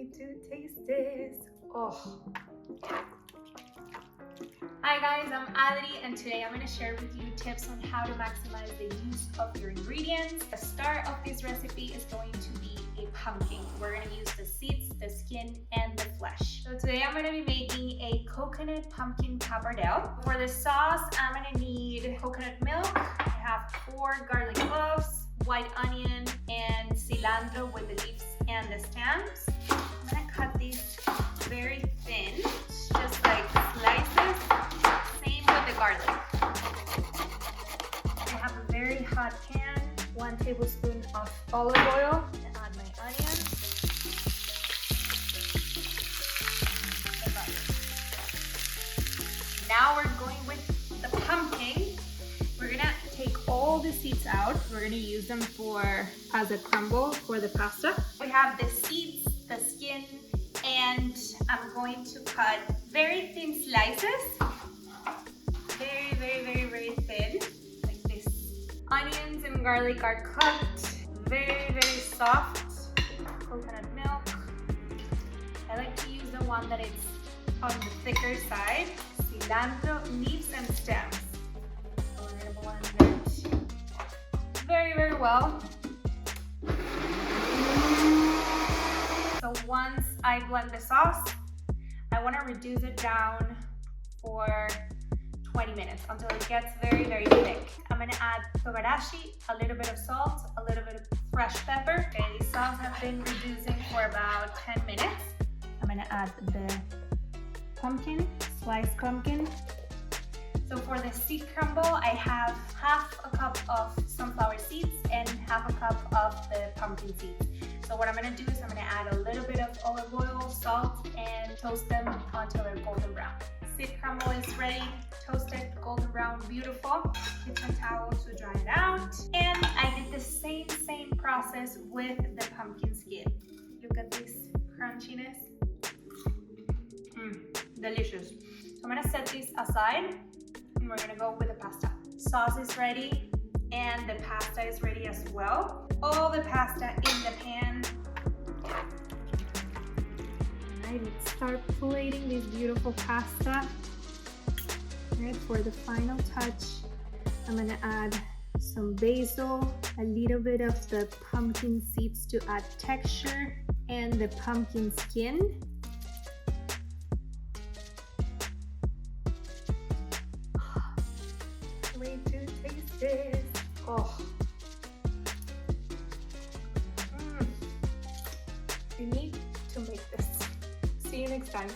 wait to taste this. Oh. Hi guys, I'm Adri, and today I'm going to share with you tips on how to maximize the use of your ingredients. The start of this recipe is going to be a pumpkin. We're going to use the seeds, the skin, and the flesh. So today I'm going to be making a coconut pumpkin pappardelle. For the sauce, I'm going to need coconut milk. I have 4 garlic cloves, white onion, and cilantro with the leaves and the stems. I'm going to cut these very thin, just like slices. Same with the garlic. I have a very hot pan, 1 tablespoon of olive oil. I'm going to add my onions. The garlic. Now we're going with the pumpkin. We're going to take all the seeds out. We're going to use them as a crumble for the pasta. We have the seeds, the skin, and I'm going to cut very thin slices. Very thin, like this. Onions and garlic are cooked, very soft. Coconut milk. I like to use the one that is on the thicker side. Cilantro, leaves and stems. So we're gonna blend it very well. So once I blend the sauce, I want to reduce it down for 20 minutes until it gets very thick. I'm going to add togarashi, a little bit of salt, a little bit of fresh pepper. Okay, these sauce have been reducing for about 10 minutes. I'm going to add the pumpkin, sliced pumpkin. So for the seed crumble, I have half a cup of sunflower seeds and half a cup of the pumpkin seeds. So what I'm going to do is I'm going to add a little bit of olive oil, salt, and toast them until they're golden brown. Seed crumble is ready, toasted, golden brown, beautiful. Kitchen towel to dry it out. And I did the same process with the pumpkin skin. Look at this crunchiness. Delicious. So I'm going to set these aside and we're going to go with the pasta. Sauce is ready and the pasta is ready as well. All the pasta in the pan. Let's start plating this beautiful pasta. Right, for the final touch, I'm gonna add some basil, a little bit of the pumpkin seeds to add texture, and the pumpkin skin. Wait to taste this. Oh. You need to make this. See you next time.